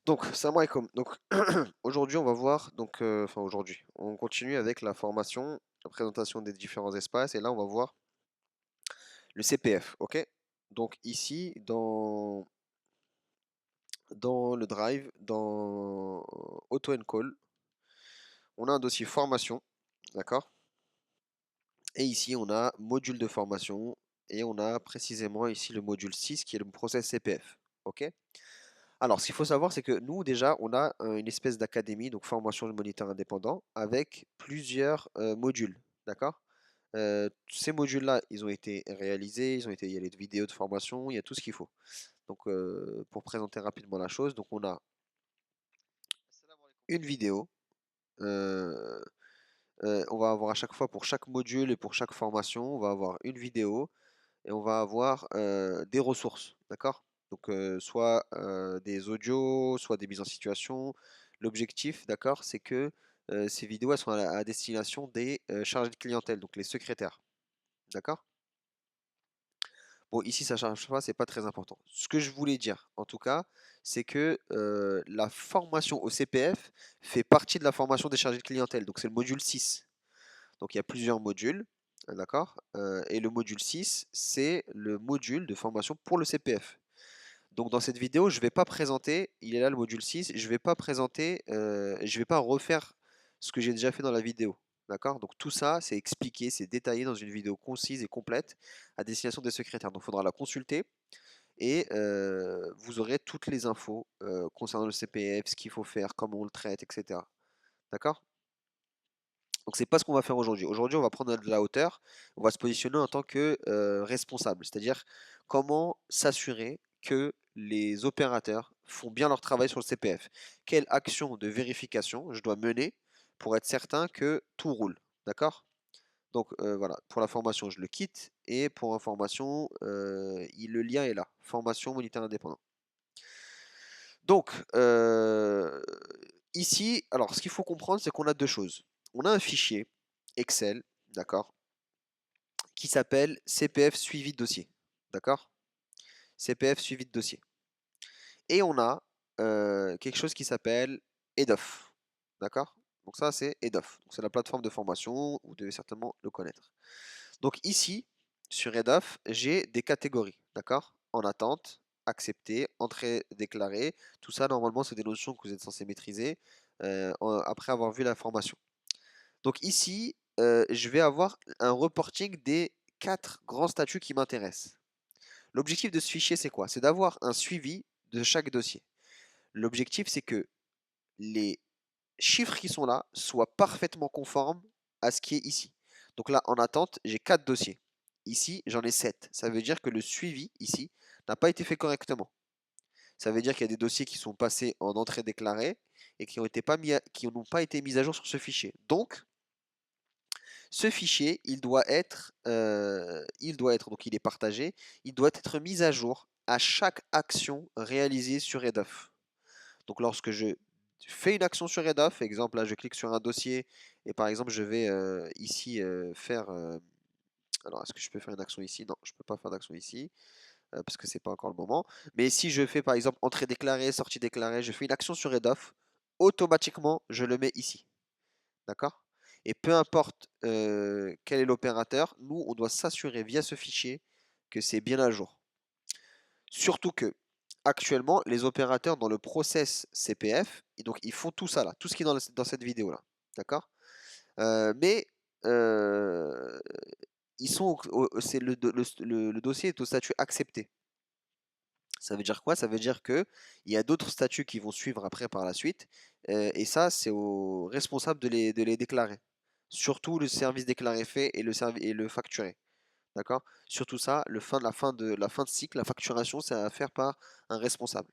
Donc, salam alaikum. Donc, aujourd'hui, on va voir, enfin aujourd'hui, on continue avec la formation, la présentation des différents espaces, et là, on va voir le CPF, ok? Donc ici, dans le Drive, dans Auto Call, on a un dossier formation, d'accord? Et ici, on a module de formation, et on a précisément ici le module 6 qui est le process CPF, ok? Alors, ce qu'il faut savoir, c'est que nous, déjà, on a une espèce d'académie, donc formation de moniteur indépendant, avec plusieurs modules, d'accord? Ces modules-là, ils ont été réalisés, il y a les vidéos de formation, il y a tout ce qu'il faut. Donc, pour présenter rapidement la chose, donc on a une vidéo, euh, on va avoir à chaque fois pour chaque module et pour chaque formation, on va avoir une vidéo et on va avoir des ressources, d'accord? Donc soit des audios, soit des mises en situation. L'objectif, d'accord, c'est que ces vidéos elles sont à destination des chargés de clientèle, donc les secrétaires, d'accord? Bon, ici ça charge pas, c'est pas très important. Ce que je voulais dire, en tout cas, c'est que la formation au CPF fait partie de la formation des chargés de clientèle, donc c'est le module 6. Donc il y a plusieurs modules, d'accord? Et le module 6, c'est le module de formation pour le CPF. Donc dans cette vidéo, je ne vais pas présenter, il est là le module 6, je ne vais pas présenter, je ne vais pas refaire ce que j'ai déjà fait dans la vidéo. D'accord? Donc tout ça, c'est expliqué, c'est détaillé dans une vidéo concise et complète à destination des secrétaires. Donc il faudra la consulter et vous aurez toutes les infos concernant le CPF, ce qu'il faut faire, comment on le traite, etc. D'accord? Donc c'est pas ce qu'on va faire aujourd'hui. Aujourd'hui, on va prendre de la hauteur, on va se positionner en tant que responsable, c'est-à-dire comment s'assurer que les opérateurs font bien leur travail sur le CPF. Quelle action de vérification je dois mener pour être certain que tout roule. D'accord? Donc voilà, pour la formation, je le quitte et pour information, le lien est là. Formation moniteur indépendant. Donc ici, alors ce qu'il faut comprendre, c'est qu'on a deux choses. On a un fichier Excel, d'accord, qui s'appelle CPF suivi de dossier, d'accord? CPF suivi de dossier. Et on a quelque chose qui s'appelle EDOF, d'accord? Donc ça, c'est EDOF. Donc c'est la plateforme de formation, vous devez certainement le connaître. Donc ici, sur EDOF, j'ai des catégories, d'accord? En attente, accepté, entrée déclarée. Tout ça, normalement, c'est des notions que vous êtes censé maîtriser après avoir vu la formation. Donc ici, je vais avoir un reporting des 4 grands statuts qui m'intéressent. L'objectif de ce fichier, c'est quoi? C'est d'avoir un suivi de chaque dossier. L'objectif, c'est que les chiffres qui sont là soient parfaitement conformes à ce qui est ici. Donc là, en attente, j'ai 4 dossiers. Ici, j'en ai 7. Ça veut dire que le suivi, ici, n'a pas été fait correctement. Ça veut dire qu'il y a des dossiers qui sont passés en entrée déclarée et qui n'ont pas été mis à jour sur ce fichier. Donc, ce fichier, donc il est partagé, il doit être mis à jour à chaque action réalisée sur Redof. Donc lorsque je fais une action sur Redof, exemple là je clique sur un dossier et par exemple je vais ici faire... alors est-ce que je peux faire une action ici? Non, je ne peux pas faire d'action ici parce que c'est pas encore le moment. Mais si je fais par exemple entrée déclarée, sortie déclarée, je fais une action sur Redof, automatiquement je le mets ici. D'accord? Et peu importe quel est l'opérateur, nous, on doit s'assurer via ce fichier que c'est bien à jour. Surtout que, actuellement, les opérateurs dans le process CPF, et donc ils font tout ça là, tout ce qui est dans cette vidéo là. D'accord? Mais euh, ils sont, c'est le dossier est au statut accepté. Ça veut dire quoi? Ça veut dire que il y a d'autres statuts qui vont suivre après par la suite, et ça, c'est au responsable de les déclarer. Surtout le service déclaré fait et le facturé. D'accord? Surtout ça, la fin de cycle, la facturation, c'est à faire par un responsable.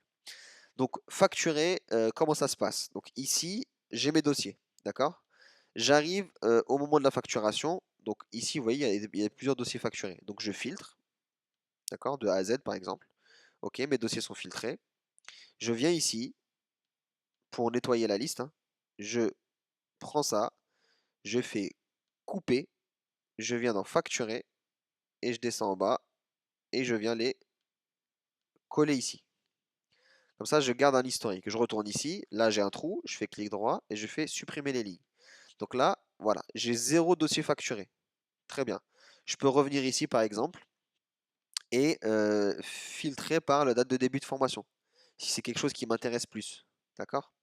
Donc, facturer, comment ça se passe? Donc ici, j'ai mes dossiers. D'accord? J'arrive au moment de la facturation. Donc ici, vous voyez, il y a plusieurs dossiers facturés. Donc je filtre, d'accord, de A à Z par exemple. Ok, mes dossiers sont filtrés. Je viens ici pour nettoyer la liste, hein. Je prends ça, je fais couper, je viens dans facturer et je descends en bas et je viens les coller ici. Comme ça, je garde un historique. Je retourne ici. Là, j'ai un trou. Je fais clic droit et je fais supprimer les lignes. Donc là, voilà, j'ai 0 dossier facturé. Très bien. Je peux revenir ici, par exemple, et filtrer par la date de début de formation, si c'est quelque chose qui m'intéresse plus. D'accord?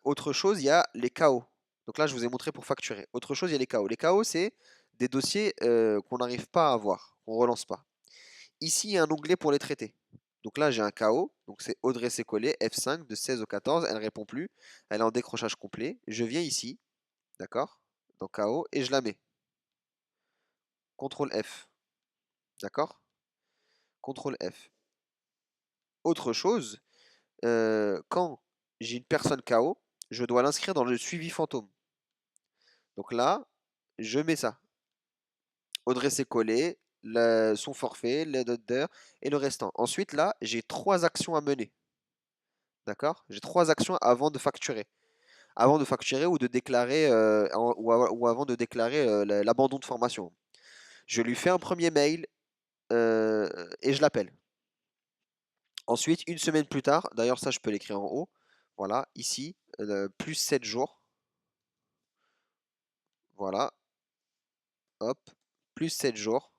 Autre chose, il y a les KO. Donc là, je vous ai montré pour facturer. Autre chose, il y a les KO. Les KO, c'est des dossiers qu'on n'arrive pas à avoir, qu'on ne relance pas. Ici, il y a un onglet pour les traiter. Donc là, j'ai un KO. Donc c'est Audrey Sécollet, F5 de 16 au 14. Elle ne répond plus. Elle est en décrochage complet. Je viens ici, d'accord? Dans KO et je la mets. CTRL F. D'accord? CTRL F. Autre chose, quand j'ai une personne KO, je dois l'inscrire dans le suivi fantôme. Donc là, je mets ça. Audrey Sécollet, son forfait, les notes d'heure et le restant. Ensuite, là, j'ai 3 actions à mener. D'accord? J'ai 3 actions avant de facturer. Avant de facturer ou de déclarer ou avant de déclarer l'abandon de formation. Je lui fais un premier mail et je l'appelle. Ensuite, une semaine plus tard, d'ailleurs ça je peux l'écrire en haut, voilà, ici, plus 7 jours, voilà, hop, plus 7 jours,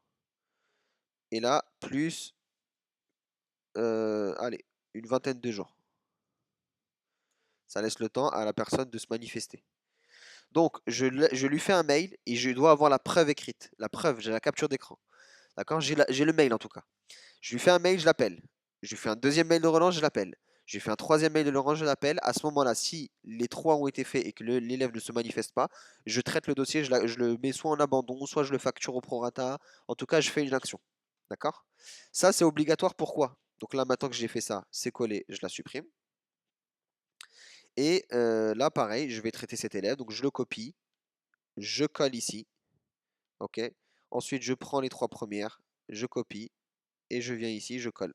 et là, plus, allez, une vingtaine de jours. Ça laisse le temps à la personne de se manifester. Donc, je lui fais un mail et je dois avoir la preuve écrite. La preuve, j'ai la capture d'écran. D'accord? J'ai le mail en tout cas. Je lui fais un mail, je l'appelle. Je lui fais un deuxième mail de relance, je l'appelle. Je lui fais un troisième mail de relance, je l'appelle. À ce moment-là, si les 3 ont été faits et que l'élève ne se manifeste pas, je traite le dossier, je le mets soit en abandon, soit je le facture au prorata. En tout cas, je fais une action. D'accord? Ça, c'est obligatoire. Pourquoi? Donc là, maintenant que j'ai fait ça, c'est collé, je la supprime. Et là, pareil, je vais traiter cet élève. Donc je le copie, je colle ici. OK? Ensuite, je prends les 3 premières, je copie et je viens ici, je colle.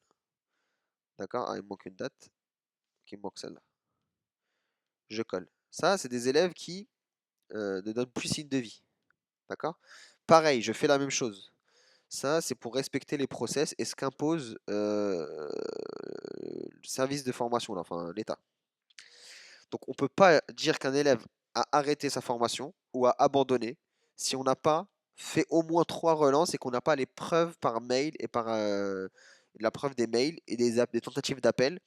D'accord? Ah, il me manque une date. Qui me manque celle-là. Je colle. Ça, c'est des élèves qui ne donnent plus signe de vie. D'accord? Pareil, je fais la même chose. Ça, c'est pour respecter les process et ce qu'impose le service de formation, là, enfin l'État. Donc, on ne peut pas dire qu'un élève a arrêté sa formation ou a abandonné si on n'a pas fait au moins 3 relances et qu'on n'a pas les preuves par mail et par la preuve des mails et des tentatives d'appel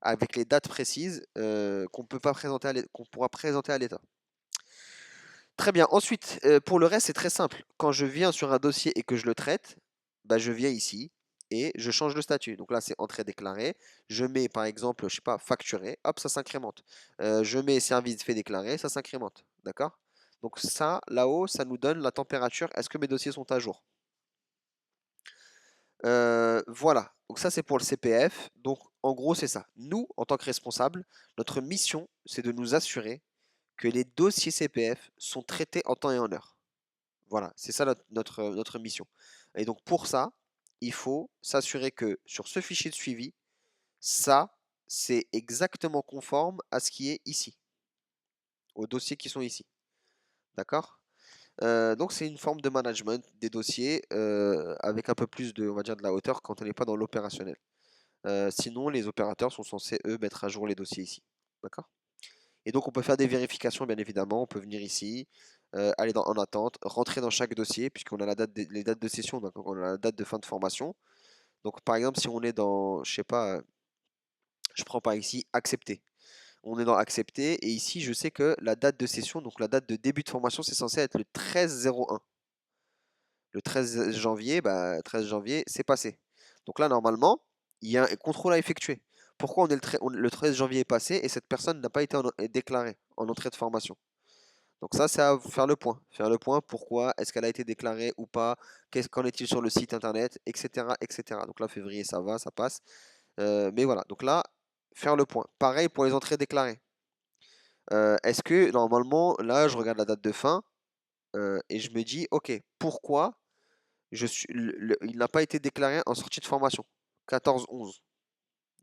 avec les dates précises qu'on peut pas présenter qu'on pourra présenter à l'État. Très bien. Ensuite, pour le reste, c'est très simple. Quand je viens sur un dossier et que je le traite, bah, je viens ici et je change le statut. Donc là, c'est entrée déclarée. Je mets par exemple, je sais pas, facturé, hop, ça s'incrémente. Je mets service fait déclaré, ça s'incrémente. D'accord? Donc ça, là-haut, ça nous donne la température. Est-ce que mes dossiers sont à jour? Voilà. Donc ça, c'est pour le CPF. Donc en gros, c'est ça. Nous, en tant que responsables, notre mission, c'est de nous assurer que les dossiers CPF sont traités en temps et en heure. Voilà, c'est ça notre mission. Et donc pour ça, il faut s'assurer que sur ce fichier de suivi, ça, c'est exactement conforme à ce qui est ici, aux dossiers qui sont ici. D'accord? Donc c'est une forme de management des dossiers avec un peu plus de, on va dire, de la hauteur quand on n'est pas dans l'opérationnel. Sinon, les opérateurs sont censés, eux, mettre à jour les dossiers ici. D'accord? Et donc, on peut faire des vérifications, bien évidemment. On peut venir ici, aller en attente, rentrer dans chaque dossier, puisqu'on a les dates de session, donc on a la date de fin de formation. Donc, par exemple, si on est dans, je sais pas, je prends par ici, accepter. On est dans accepter, et ici, je sais que la date de session, donc la date de début de formation, c'est censé être le 13-01. Le 13 janvier, bah, 13 janvier, c'est passé. Donc là, normalement, il y a un contrôle à effectuer. Pourquoi le 13 janvier est passé et cette personne n'a pas été déclarée en entrée de formation? Donc ça, c'est à faire le point. Faire le point, pourquoi, est-ce qu'elle a été déclarée ou pas, qu'en est-il sur le site internet, etc., etc. Donc là, février, ça va, ça passe. Mais voilà, donc là, faire le point. Pareil pour les entrées déclarées. Est-ce que, normalement, là, je regarde la date de fin et je me dis, ok, pourquoi il n'a pas été déclaré en sortie de formation? 14-11.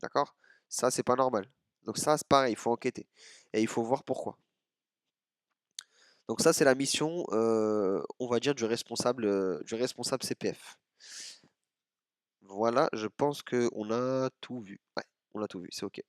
D'accord? Ça, c'est pas normal. Donc ça, c'est pareil, il faut enquêter. Et il faut voir pourquoi. Donc ça, c'est la mission, on va dire, du responsable CPF. Voilà, je pense qu'on a tout vu. Ouais, on a a tout vu, c'est OK.